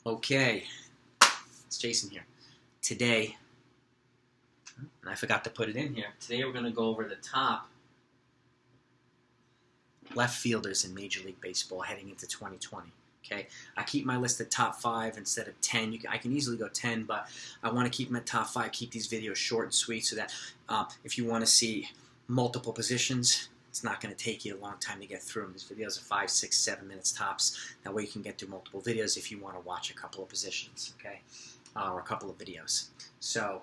Okay, it's Jason here. Today, and I forgot to put it in here, today we're going to go over the top left fielders in Major League Baseball heading into 2020. Okay, I keep my list at top 5 instead of 10. I can easily go 10, but I want to keep them at top 5, keep these videos short and sweet so that if you want to see multiple positions, it's not going to take you a long time to get through them. These videos are 5, 6, 7 minutes tops. That way you can get through multiple videos if you want to watch a couple of positions, okay, or a couple of videos. So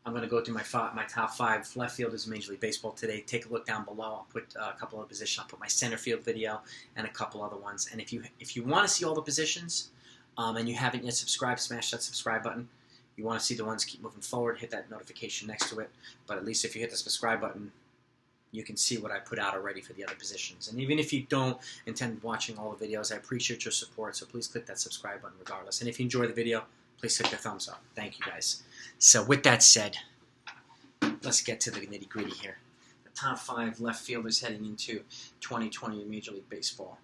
I'm going to go through my top 5 left fielders in Major League Baseball today. Take a look down below. I'll put a couple of positions. I'll put my center field video and a couple other ones. And if you want to see all the positions and you haven't yet subscribed, smash that subscribe button. You want to see the ones keep moving forward, hit that notification next to it. But at least if you hit the subscribe button, you can see what I put out already for the other positions. And even if you don't intend watching all the videos, I appreciate your support, so please click that subscribe button regardless. And if you enjoy the video, please click the thumbs up. Thank you, guys. So with that said, let's get to the nitty-gritty here. The top 5 left fielders heading into 2020 in Major League Baseball.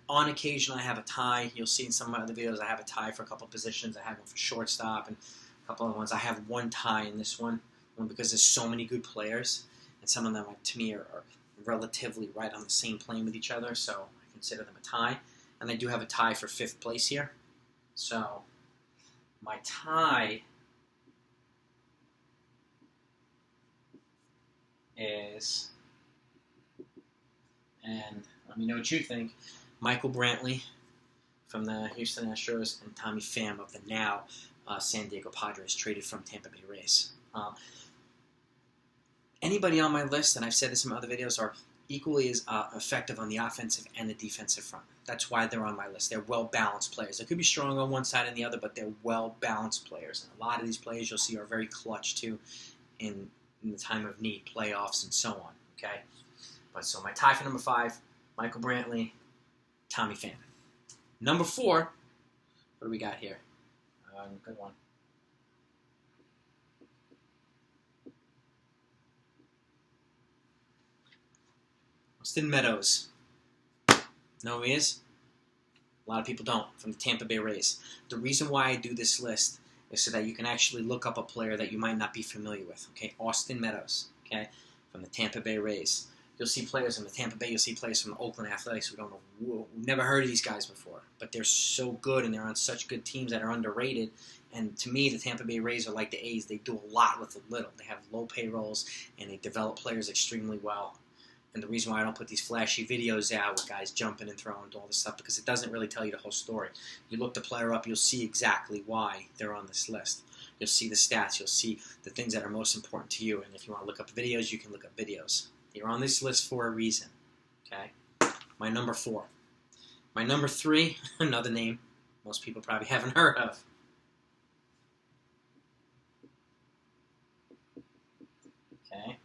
On occasion, I have a tie. You'll see in some of my other videos I have a tie for a couple of positions. I have one for shortstop and a couple other ones. I have one tie in this one because there's so many good players. And some of them, to me, are relatively right on the same plane with each other, so I consider them a tie. And I do have a tie for 5th place here. So my tie is, and let me know what you think, Michael Brantley from the Houston Astros and Tommy Pham of the now San Diego Padres, traded from Tampa Bay Rays. Anybody on my list, and I've said this in my other videos, are equally as effective on the offensive and the defensive front. That's why they're on my list. They're well-balanced players. They could be strong on one side and the other, but they're well-balanced players. And a lot of these players you'll see are very clutch, too, in the time of need, playoffs, and so on. Okay? But so my tie for number 5, Michael Brantley, Tommy Pham. Number 4, what do we got here? Good one. Austin Meadows. Know who he is? A lot of people don't, from the Tampa Bay Rays. The reason why I do this list is so that you can actually look up a player that you might not be familiar with. Okay, Austin Meadows, okay, from the Tampa Bay Rays. You'll see players from the Tampa Bay, you'll see players from the Oakland Athletics who don't know, we've never heard of these guys before, but they're so good and they're on such good teams that are underrated. And to me, the Tampa Bay Rays are like the A's. They do a lot with a little. They have low payrolls and they develop players extremely well. And the reason why I don't put these flashy videos out with guys jumping and throwing and all this stuff, because it doesn't really tell you the whole story. You look the player up, you'll see exactly why they're on this list. You'll see the stats. You'll see the things that are most important to you. And if you want to look up videos, you can look up videos. You're on this list for a reason. Okay? My number 4. My number 3, another name most people probably haven't heard of. Okay?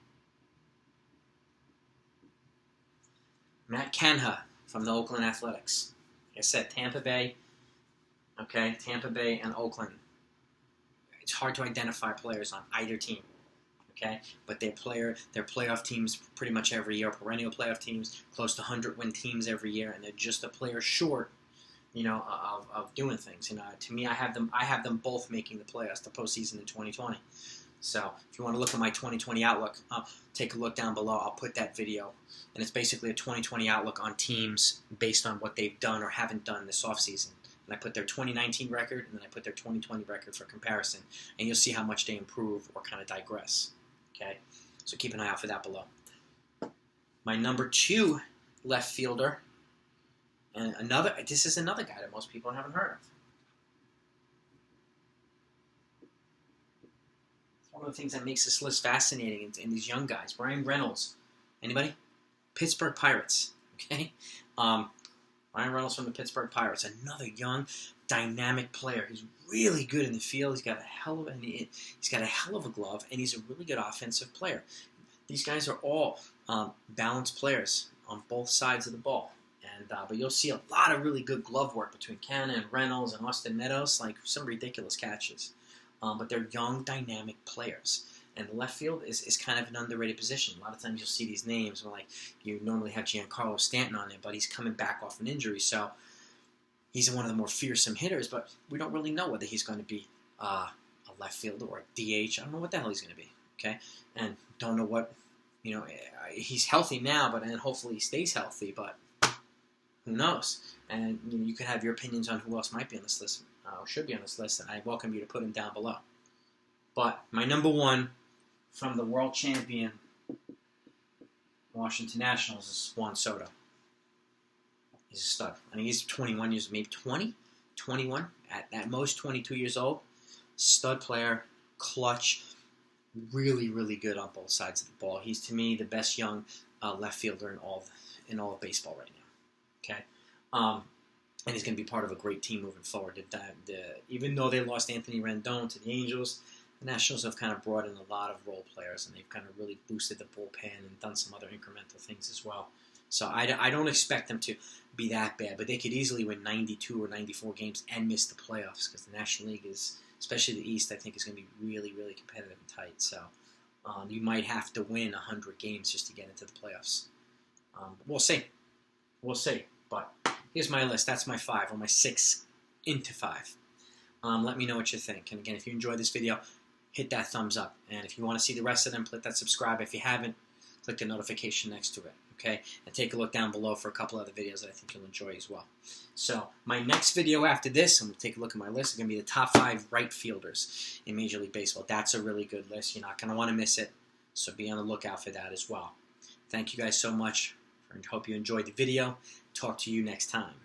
Matt Canha from the Oakland Athletics. Like I said, Tampa Bay, okay, Tampa Bay and Oakland. It's hard to identify players on either team, okay, but they're playoff teams pretty much every year, perennial playoff teams, close to 100-win teams every year, and they're just a player short, of doing things. To me, I have them both making the playoffs, the postseason in 2020. So if you want to look at my 2020 outlook, take a look down below. I'll put that video. And it's basically a 2020 outlook on teams based on what they've done or haven't done this offseason. And I put their 2019 record, and then I put their 2020 record for comparison. And you'll see how much they improve or kind of digress. Okay? So keep an eye out for that below. My number 2 left fielder, and this is another guy that most people haven't heard of. One of the things that makes this list fascinating in these young guys. Bryan Reynolds. Anybody? Pittsburgh Pirates. Okay? Bryan Reynolds from the Pittsburgh Pirates. Another young, dynamic player. He's really good in the field. He's got a hell of a glove, and he's a really good offensive player. These guys are all balanced players on both sides of the ball. But you'll see a lot of really good glove work between Canha and Reynolds and Austin Meadows, like some ridiculous catches. But they're young, dynamic players. And the left field is kind of an underrated position. A lot of times you'll see these names where, like, you normally have Giancarlo Stanton on there, but he's coming back off an injury. So he's one of the more fearsome hitters, but we don't really know whether he's going to be a left fielder or a DH. I don't know what the hell he's going to be, okay? And don't know what, he's healthy now, but and hopefully he stays healthy, but who knows? And you could have your opinions on who else might be on this list, or should be on this list, and I welcome you to put them down below. But my number one from the world champion Washington Nationals is Juan Soto. He's a stud. I mean, he's 21 years, maybe 20, 21, at most 22 years old. Stud player, clutch, really, really good on both sides of the ball. He's, to me, the best young left fielder in all of baseball right now. Okay, and he's going to be part of a great team moving forward. Even though they lost Anthony Rendon to the Angels, the Nationals have kind of brought in a lot of role players, and they've kind of really boosted the bullpen and done some other incremental things as well. So I don't expect them to be that bad, but they could easily win 92 or 94 games and miss the playoffs because the National League is, especially the East, I think is going to be really, really competitive and tight. So you might have to win 100 games just to get into the playoffs. We'll see. We'll see. But here's my list. That's my 5 or my 6 into 5. Let me know what you think. And again, if you enjoyed this video, hit that thumbs up. And if you want to see the rest of them, click that subscribe. If you haven't, click the notification next to it. Okay? And take a look down below for a couple other videos that I think you'll enjoy as well. So my next video after this, I'm going to take a look at my list. It's going to be the top 5 right fielders in Major League Baseball. That's a really good list. You're not going to want to miss it. So be on the lookout for that as well. Thank you guys so much. I hope you enjoyed the video. Talk to you next time.